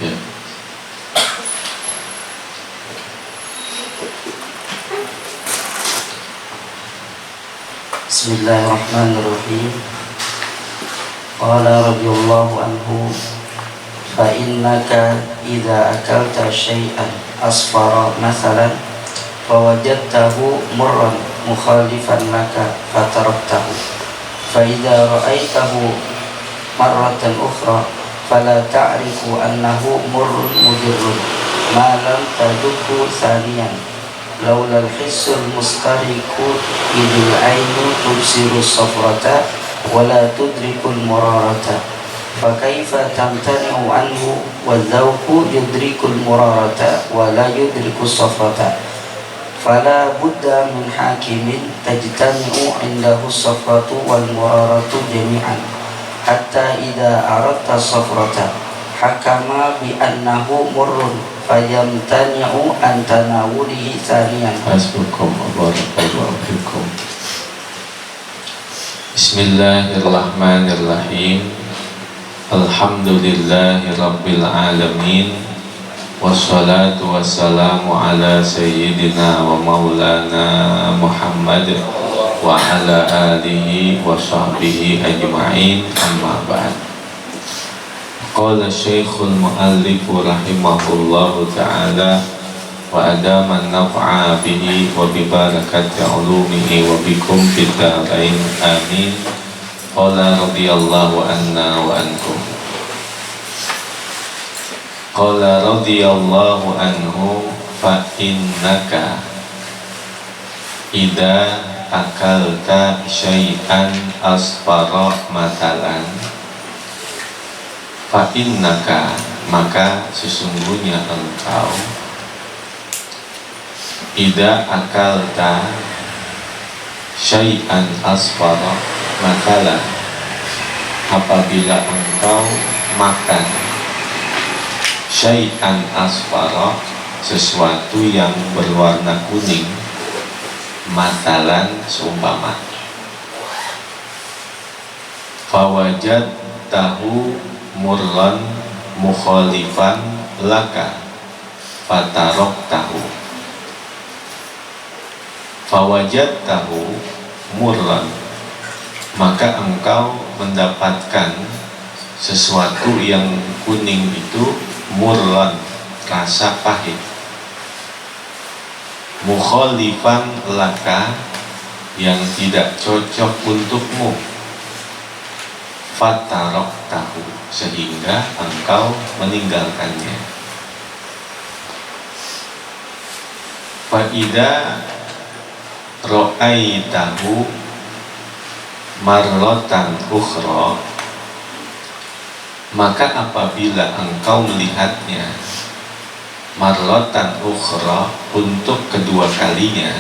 Ya. Bismillahirrahmanirrahim. Qala radhiyallahu anhu, fa innaka idza akalta syai'an asfara mathalan fawajadtahu murran mukhalifan laka fataraktahu, fa idza ra'aitahu marratan ukhra fala ta'rifu annahu murrun mudirrun ma lam tadukhu thaniyan laulal hissul mustariku idil ainu tubsiru safrata wala tudrikul murarata fakaifa tamtani'u anhu wadzauku yudrikul murarata wala yudriku safrata fala budda min hakimin tajtami'u indahu safratu wal muraratu jami'an hatta idza aradta safrata hakama bi annahu murrun fayamtani'u an tanawulihi thaniyan. Hasbukum barakallahu fikum. Bismillahirrahmanirrahim. Alhamdulillahi rabbil alamin. Wassalatu wassalamu ala sayyidina wa maulana Muhammad wa ala alihi wa sahbihi ajma'in, amma ba'd. Qala Syekhul Mu'allif rahimahullahu ta'ala wa adaman naf'a bihi wa bi barakati ulumihi wa bikum fid dharain amin. Qala radhiyallahu anna wa ankum. Qala radhiyallahu anhu, fa innaka idza akalta syai'an asfara matalan, fa innaka, maka sesungguhnya engkau, idza akalta syai'an asfara matalan, apabila engkau makan syai'an asfara, sesuatu yang berwarna kuning, matalan seumpama, fawajad tahu murran mukhalifan laka fatarok tahu, fawajad tahu murran, maka engkau mendapatkan sesuatu yang kuning itu murran, rasa pahit, mukhalifan laka, yang tidak cocok untukmu, fatarok tahu, sehingga engkau meninggalkannya. Fa'ida ro'aitahu marrotan ukhra, maka apabila engkau melihatnya marrotan ukhra, untuk kedua kalinya,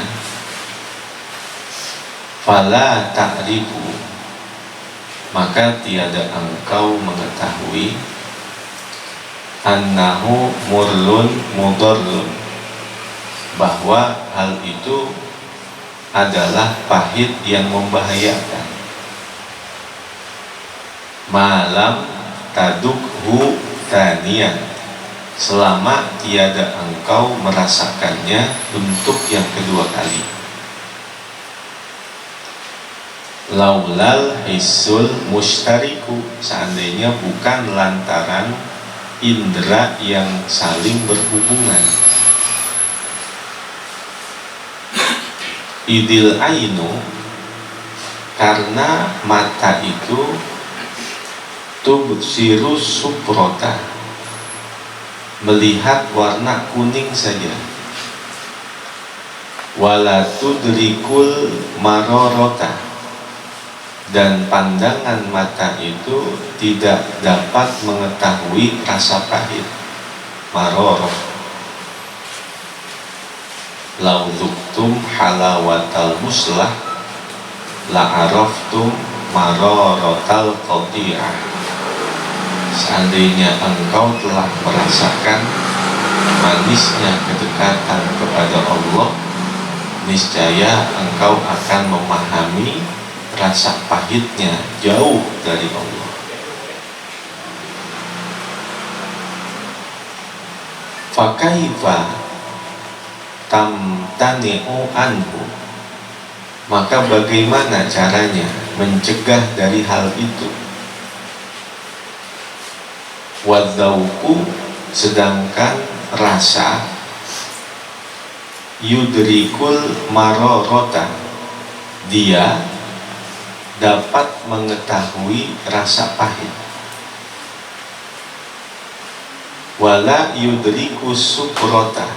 fala ta'rifu, maka tiada engkau mengetahui, annahu murlun mudarrun, bahwa hal itu adalah pahit yang membahayakan, malam tadukhu taniyan, selama tiada engkau merasakannya untuk yang kedua kali. Laulal hissul mustariku, seandainya bukan lantaran indera yang saling berhubungan. Idil ainu, karena mata itu tubsiru suprota, melihat warna kuning saja, wala tudrikul marorota, dan pandangan mata itu tidak dapat mengetahui rasa pahit, maroroh. Lau dzuktum halawatal muslah la araftum marorotal qati'ah, seandainya engkau telah merasakan manisnya kedekatan kepada Allah, niscaya engkau akan memahami rasa pahitnya jauh dari Allah. fakaifa tamtani'u anhu, maka bagaimana caranya mencegah dari hal itu. Wadzauku, sedangkan rasa, yudrikul marorota, dia dapat mengetahui rasa pahit. Wala yudrikus sukrota,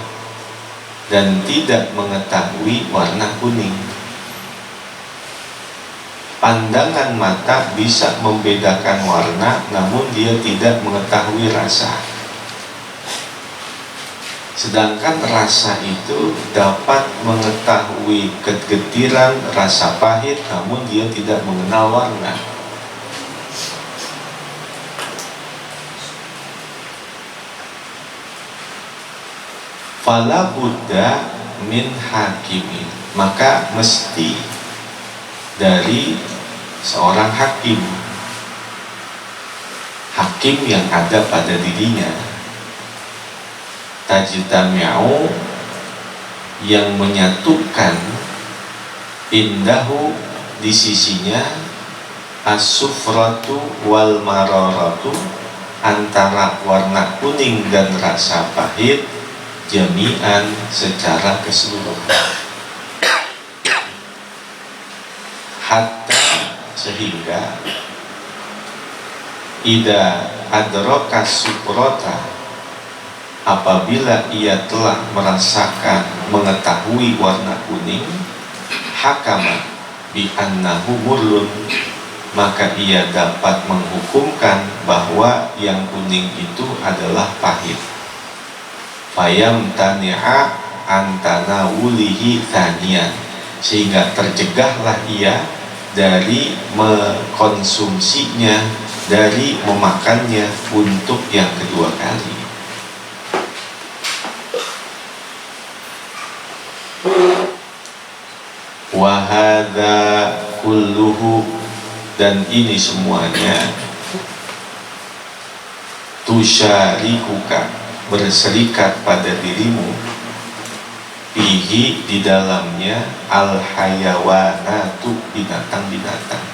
dan tidak mengetahui warna kuning. Pandangan mata bisa membedakan warna, namun dia tidak mengetahui rasa. Sedangkan rasa itu dapat mengetahui kegetiran, rasa pahit, namun dia tidak mengenal warna. Fala Buddha min hakimin, maka mesti dari seorang hakim, hakim yang ada pada dirinya, tajtami'u, yang menyatukan, indahu, di sisinya, as-sufratu wal mararatu, antara warna kuning dan rasa pahit, jami'an, secara keseluruhan. Hatta, sehingga ida adraka suprota, apabila ia telah merasakan, mengetahui warna kuning, hakama bi annahu murlun, maka ia dapat menghukumkan bahwa yang kuning itu adalah pahit. Fayam tani'a antana wulihi thaniyan, sehingga tercegahlah ia dari mengkonsumsinya, dari memakannya untuk yang kedua kali. Wahada kulluhu, dan ini semuanya, tusyarikuka, berserikat pada dirimu, fihi, di dalamnya, al hayawanatu, binatang-binatang.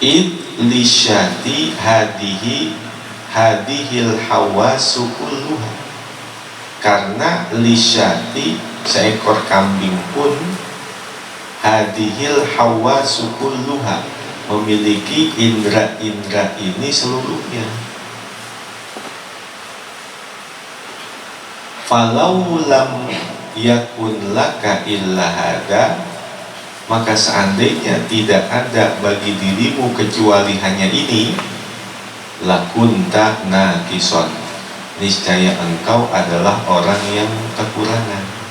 Id lisyati hadihil hawasu kulluha, karena lisyati, seekor kambing pun, hadihil hawasu kulluha, memiliki indra-indra ini seluruhnya. Falau lam yakun laka illa hada, maka seandainya tidak ada bagi dirimu kecuali hanya ini, lakunta nakison, niscaya engkau adalah orang yang kekurangan.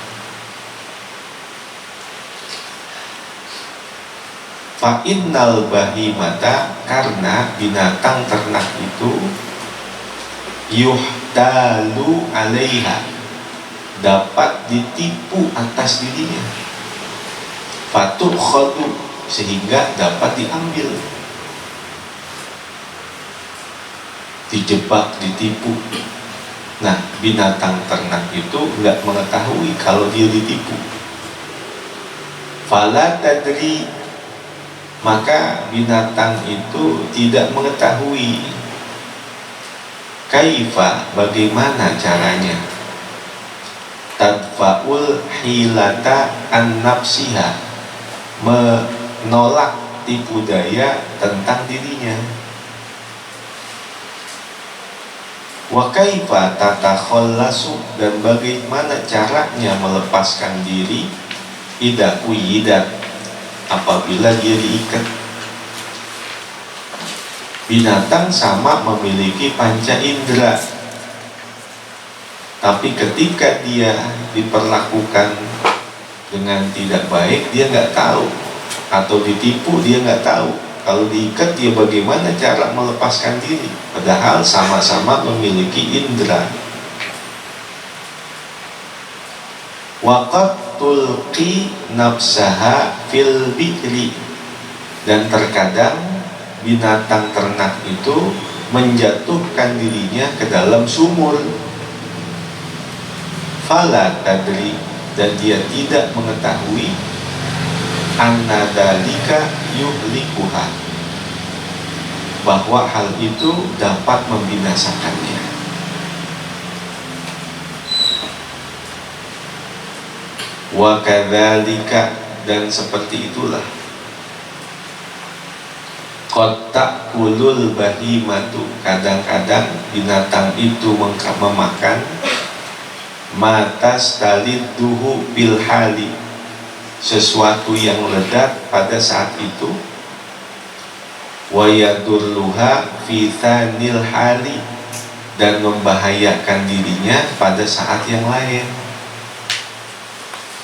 Fa innal bahimata, karena binatang ternak itu, yuhtalu alaiha, dapat ditipu atas dirinya, fatukhadu, sehingga dapat diambil, dijebak, ditipu. Nah, binatang ternak itu nggak mengetahui kalau dia ditipu. Fala tadri, maka binatang itu tidak mengetahui, kaifa, bagaimana caranya, tadfa'ul hilata an nafsiha, menolak tipu daya tentang dirinya. Wa kaifa tatakhallasu, dan bagaimana caranya melepaskan diri, idza uyidat, apabila dia diikat. Binatang sama memiliki panca indera, tapi ketika dia diperlakukan dengan tidak baik, dia nggak tahu, atau ditipu, dia nggak tahu. Kalau diikat, dia bagaimana cara melepaskan diri, padahal sama-sama memiliki indera. Waqad tulqi nafsaha fil bi'ri, dan terkadang binatang ternak itu menjatuhkan dirinya ke dalam sumur. Fala tadri, dan dia tidak mengetahui anna dzalika yuhlikuha, bahwa hal itu dapat membinasakannya. Wa kadzalika, dan seperti itulah qad ta'kulul bahimatu, kadang-kadang binatang itu memakan matas talidduhu bil hali, sesuatu yang ledak pada saat itu, wa yadulluha fi thanil hali, dan membahayakan dirinya pada saat yang lain.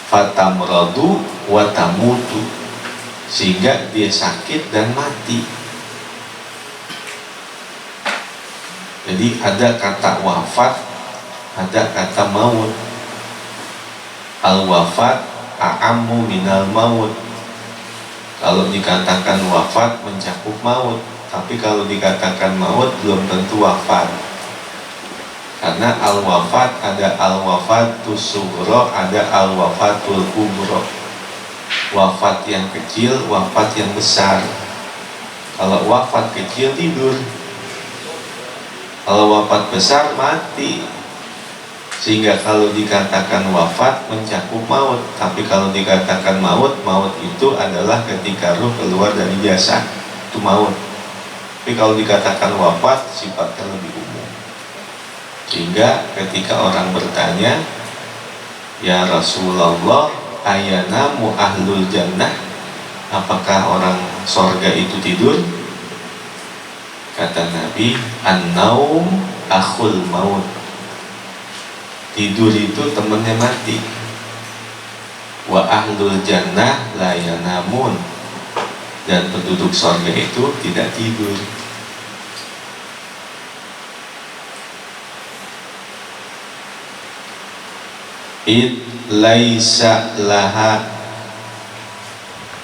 Fatamradu wa tamutu, sehingga dia sakit dan mati. Jadi ada kata wafat, ada kata maut. Al-wafat a'ammu minal maut. Kalau dikatakan wafat mencakup maut, tapi kalau dikatakan maut belum tentu wafat. Karena al-wafat ada al-wafatus sughra, ada al-wafatul kubra. Wafat yang kecil, wafat yang besar. Kalau wafat kecil tidur, kalau wafat besar mati. Sehingga kalau dikatakan wafat mencakup maut, tapi kalau dikatakan maut, maut itu adalah ketika ruh keluar dari jasad, itu maut. Tapi kalau dikatakan wafat, sifatnya lebih umum. Sehingga ketika orang bertanya, ya Rasulullah, ayanamu ahlul jannah, apakah orang sorga itu tidur? Kata Nabi, an-naum akhul maut, tidur itu temannya mati. Wa ahlul jannah la yanamun, dan penduduk sorga itu tidak tidur. Id laisa laha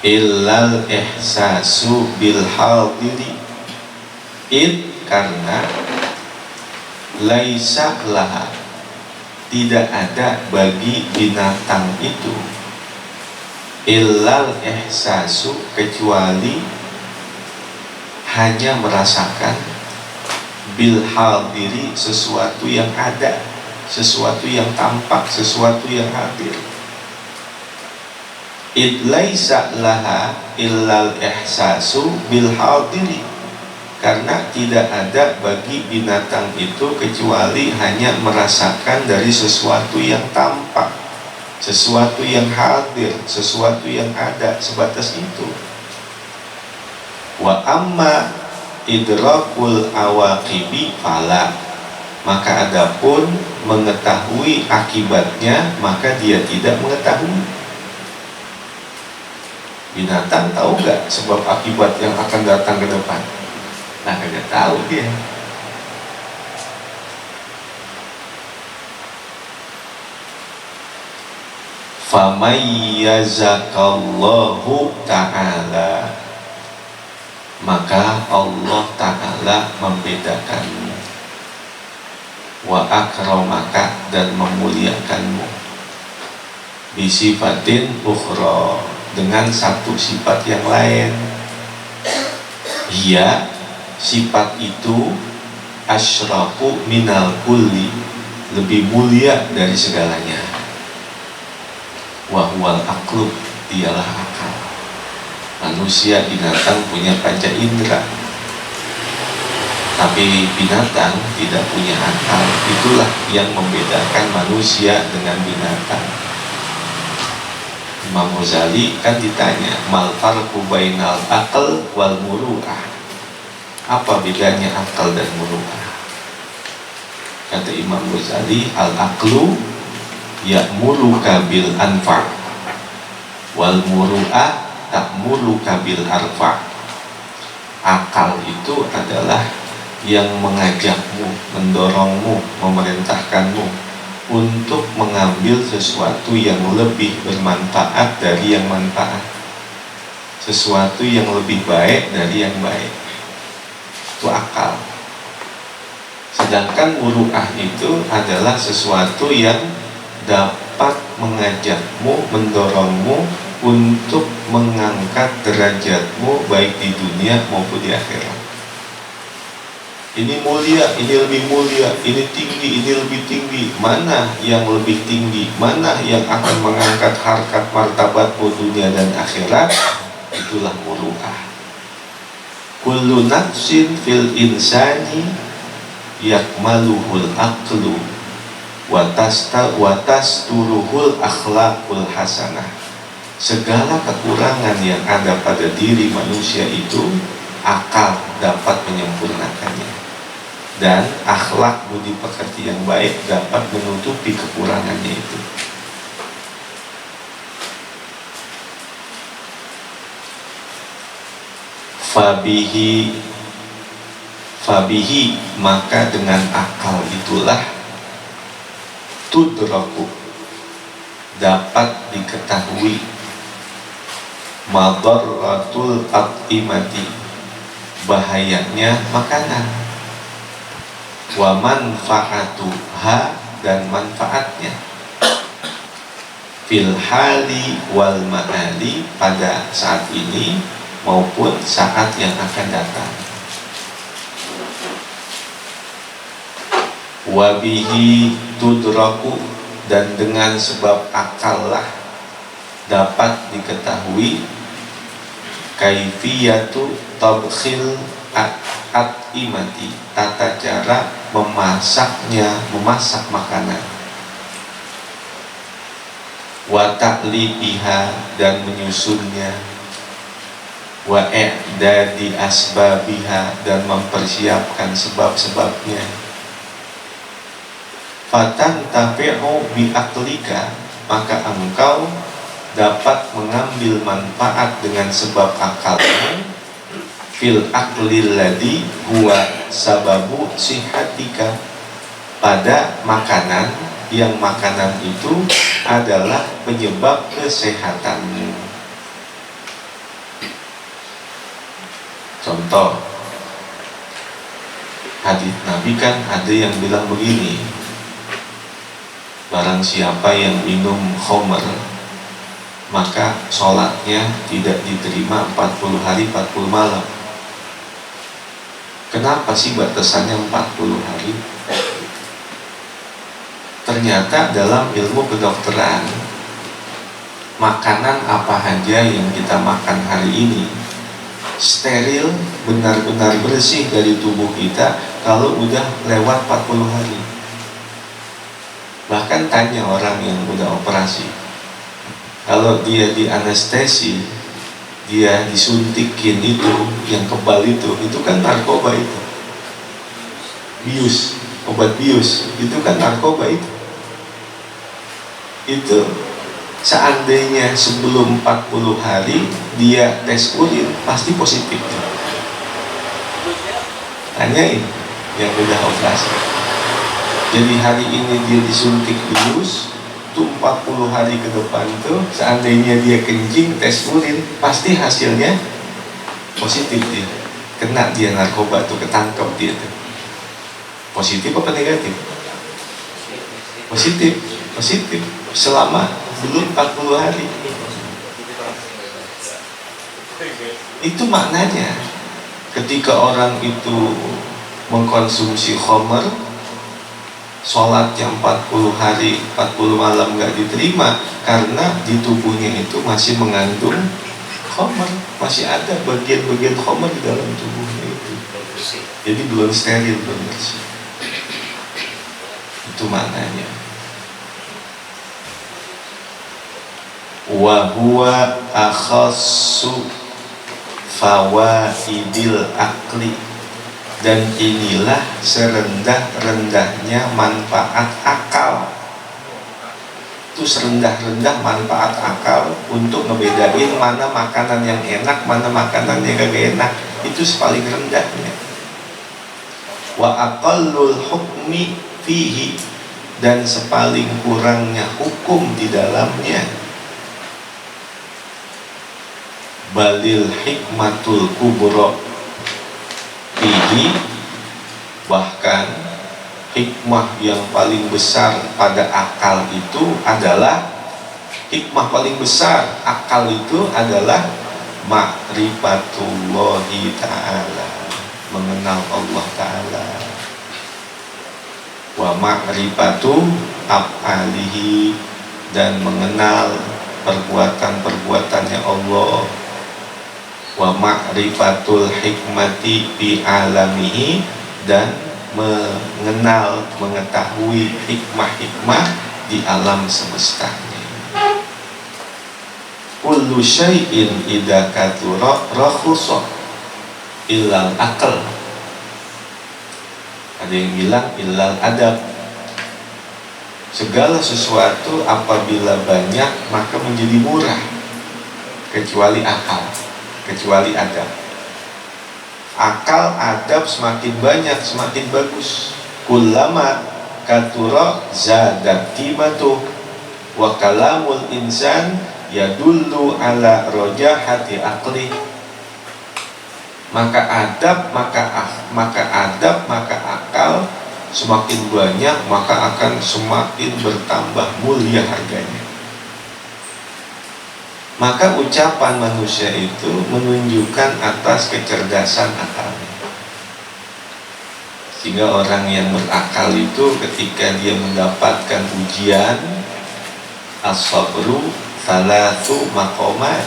illal ihsasu bil hadiri. Id, karena laisa laha, tidak ada bagi binatang itu illal ihsasu, kecuali hanya merasakan bil hadiri, sesuatu yang ada, sesuatu yang tampak, sesuatu yang hadir. Id laisa laha illal ihsasu bil hadiri, karena tidak ada bagi binatang itu kecuali hanya merasakan dari sesuatu yang tampak, sesuatu yang hadir, sesuatu yang ada, sebatas itu. Wa amma idrakul awaqibi fala, maka adapun mengetahui akibatnya, maka dia tidak mengetahui. Binatang tahu nggak sebab akibat yang akan datang ke depan? Nah, nggak tahu dia. Famayyazakallahu ta'ala, maka Allah Ta'ala membedakanmu, wa akramaka, dan memuliakanmu, bisifatin ukhra, dengan satu sifat yang lain. Ia, sifat itu, asyrafu minal kulli, lebih mulia dari segalanya. Wahwal aqlu, dialah akal. Manusia, binatang punya panca indera, tapi binatang tidak punya akal. Itulah yang membedakan manusia dengan binatang. Imam Ghazali kan ditanya, mal farqu bainal aql wal muru'ah, apa bedanya akal dan muru'ah? Kata Imam Ghazali, al aqlu ya'muruka bil anfa' wal muru'ah ta'muruka bil arfa'. Akal itu adalah yang mengajakmu, mendorongmu, memerintahkanmu untuk mengambil sesuatu yang lebih bermanfaat dari yang manfaat, sesuatu yang lebih baik dari yang baik. Itu akal. Sedangkan muru'ah itu adalah sesuatu yang dapat mengajakmu, mendorongmu untuk mengangkat derajatmu baik di dunia maupun di akhirat. Ini mulia, ini lebih mulia, ini tinggi, ini lebih tinggi. Mana yang lebih tinggi? Mana yang akan mengangkat harkat martabatmu dunia dan akhirat? Itulah muru'ah. Kullu nafsin fil insani yakmaluhul aqlu watasturuhul akhlaqul hasanah. Segala kekurangan yang ada pada diri manusia itu akal dapat menyempurnakannya, dan akhlak budi pekerti yang baik dapat menutupi kekurangannya itu. Fabihi maka dengan akal itulah tudraku dapat diketahui madarratul at'imati bahayanya makanan, wa manfaatuha dan manfaatnya, fil hali wal ma'ali pada saat ini maupun saat yang akan datang. Wabihi tudraku dan dengan sebab akal lah dapat diketahui kaifiyatu tabkhil at-imati, tata cara memasak makanan, wa ta'libiha dan menyusunnya, wa i'dadi asbabiha dan mempersiapkan sebab-sebabnya. Fatan tafi'u bi'aklika maka engkau dapat mengambil manfaat dengan sebab akalmu, fil aklil ladhi huwa sababu sihatika pada makanan yang makanan itu adalah penyebab kesehatanmu. Contoh hadis Nabi kan ada yang bilang begini, barang siapa yang minum khamr maka sholatnya tidak diterima 40 hari 40 malam. Kenapa sih batasannya 40 hari? Ternyata dalam ilmu kedokteran, makanan apa saja yang kita makan hari ini steril, benar-benar bersih dari tubuh kita kalau udah lewat 40 hari. Bahkan tanya orang yang udah operasi, kalau dia di anestesi, dia disuntikin itu yang kebal itu kan narkoba itu, bius, obat bius itu kan narkoba itu seandainya sebelum 40 hari dia tes urin pasti positif. Tanyain yang udah operasi. Jadi hari ini dia disuntik bius, itu 40 hari ke depan tuh seandainya dia kencing tes urin pasti hasilnya positif, dia kena dia narkoba tuh, ketangkep dia tuh. Positif apa negatif? Positif selama belum 40 hari. Itu maknanya ketika orang itu mengkonsumsi khamr, sholatnya 40 hari 40 malam gak diterima karena di tubuhnya itu masih mengandung khamr, masih ada bagian-bagian khamr di dalam tubuhnya itu, jadi belum steril, belum bersih. Itu maknanya. Wa huwa akhassu fawaidil akli, dan inilah serendah-rendahnya manfaat akal. Itu serendah-rendah manfaat akal untuk ngebedain mana makanan yang enak, mana makanan yang gak enak. Itu paling rendahnya. Wa aqallul hukmi fihi, dan sepaling kurangnya hukum di dalamnya. Balil hikmatul kubro fihi, bahkan hikmah yang paling besar pada akal itu adalah hikmah paling besar akal itu adalah ma'rifatullahi ta'ala, mengenal Allah ta'ala, wa ma'rifatu af'alihi, dan mengenal perbuatan-perbuatannya Allah, wa ma'rifatul hikmati fi alamihi, dan mengenal, mengetahui hikmah-hikmah di alam semestanya. Kullu syai'in idza kathura rakhusa illal aql. Ada yang bilang illal adab. Segala sesuatu apabila banyak maka menjadi murah, kecuali akal, kecuali adab. Akal, adab semakin banyak semakin bagus. Kullama kathura zadat qimatuh wa kalamul insan yadullu ala rojahati aqli. Maka adab, maka akal semakin banyak maka akan semakin bertambah mulia harganya. Maka ucapan manusia itu menunjukkan atas kecerdasan akalnya. Sehingga orang yang berakal itu ketika dia mendapatkan ujian, as-sabru salatu maqamat,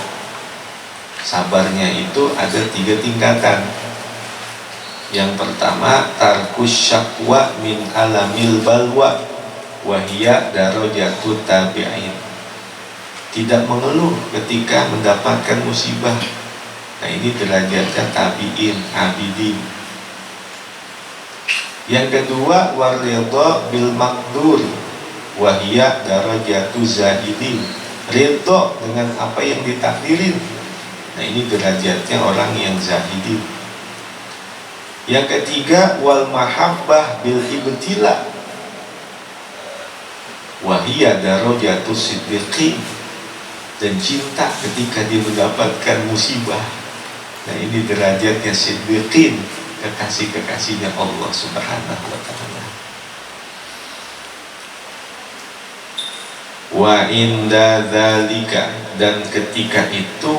sabarnya itu ada 3 tingkatan. Yang pertama, tarkus syakwa min alamil balwa wahiyya darajatut tabi'in, tidak mengeluh ketika mendapatkan musibah. Nah, ini derajatnya tabi'in, abidin. Yang kedua, waridha bil maqdur wahiyya darajatuz zahidin, ridho dengan apa yang ditakdirin. Nah, ini derajatnya orang yang zahidin. Yang ketiga, wal mahabbah bil ibtila wahiyya darajatuz siddiqin, dan cinta ketika dia mendapatkan musibah. Nah, ini derajatnya siddiqin, kekasih-kekasihnya Allah Subhanahu wa ta'ala. Wa inda dzalika, dan ketika itu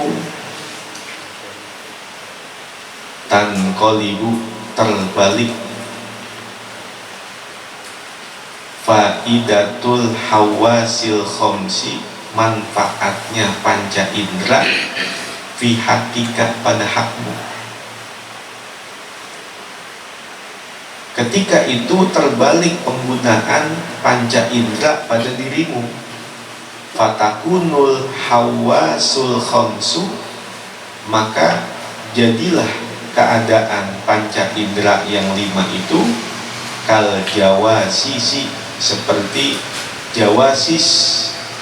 tanqalibu, terbalik, faidatul hawasil khamsi, manfaatnya panca indera, fi hakikat pada hakmu. Ketika itu terbalik penggunaan panca indera pada dirimu, fatakunul hawasul khamsu, maka jadilah keadaan panca indera yang 5 itu kal jawasisi, seperti jawasis,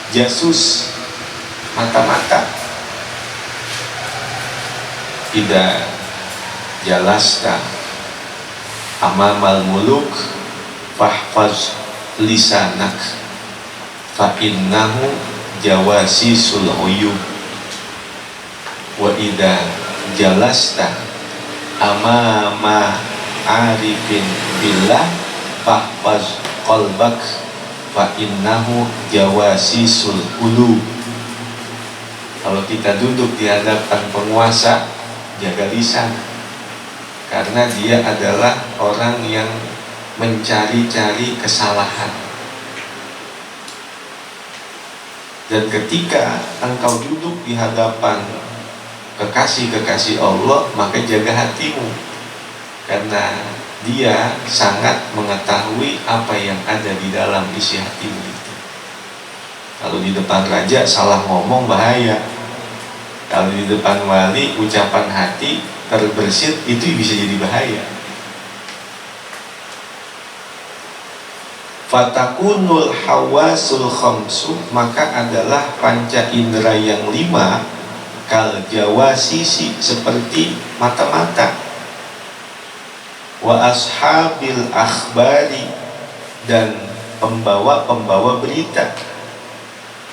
jasus, mata-mata. Tidak jalasta amamal muluk fahfaz lisanak fa innahu jawasisul uyub, wa idza jalasta amama arifin billah fahfaz qalbak fa innahu jawasisul qulub. Kalau kita duduk di hadapan penguasa, jaga lisan, karena dia adalah orang yang mencari-cari kesalahan. Dan ketika engkau duduk di hadapan kekasih-kekasih Allah, maka jaga hatimu, karena dia sangat mengetahui apa yang ada di dalam isi hatimu itu. Kalau di depan raja salah ngomong bahaya. Kalau di depan wali ucapan hati terbersit, itu bisa jadi bahaya. Fatakunul hawasul khamsu, maka adalah panca indera yang 5 kal jawasisi, seperti mata-mata, wa ashabil akhbari, dan pembawa-pembawa berita,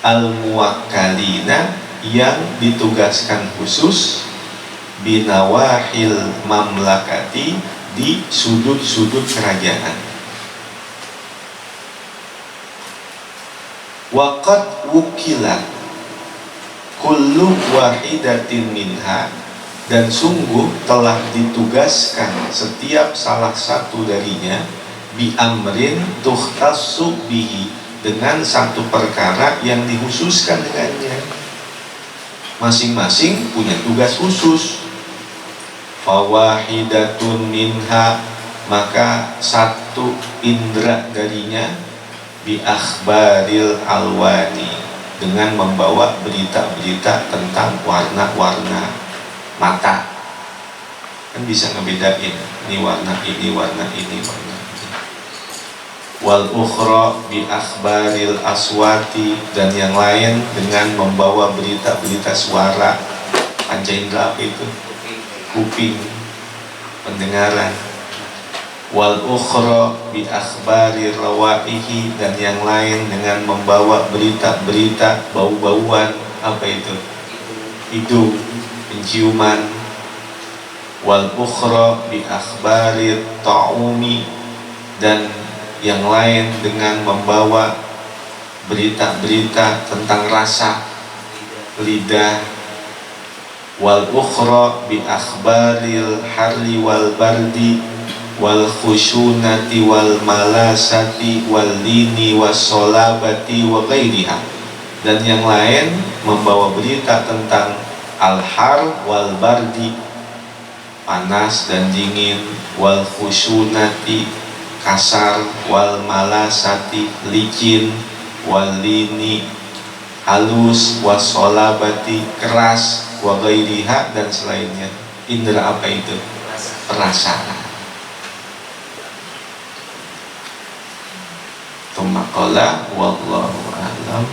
al muwakkalina, yang ditugaskan khusus, binawahil mamlakati, di sudut-sudut kerajaan. Waqad wukilat kullu wahidatin minha, dan sungguh telah ditugaskan setiap salah satu darinya bi amrin tukhtassu bihi, dengan satu perkara yang dikhususkan dengannya. Masing-masing punya tugas khusus. Fawahidatun minha, maka satu indera darinya bi akhbaril alwani, dengan membawa berita-berita tentang warna-warna mata. Kan bisa ngebedain ini warna ini, warna ini, warna ini. Wal ukhra bi akhbaril aswati, dan yang lain dengan membawa berita-berita suara. Panca indera apa itu? Kuping, pendengaran. Wal ukhra bi akhbari rawaihi, dan yang lain dengan membawa berita-berita bau-bauan. Apa itu? Hidung, penciuman. Wal ukhra bi akhbari ta'umi, dan yang lain dengan membawa berita-berita tentang rasa, lidah. Wal ukhra bi akhbaril harri wal bardi wal khushunati wal malasati wal lini was solabati wa ghairiha, dan yang lain membawa berita tentang al-har wal bardi, panas dan dingin, wal khushunati, kasar, wal malasati, licin, wal lini, halus, was solabati, keras, wa ghairiha, dan selainnya. Indra apa itu? Perasaan. Tumma qala wallahu a'lam.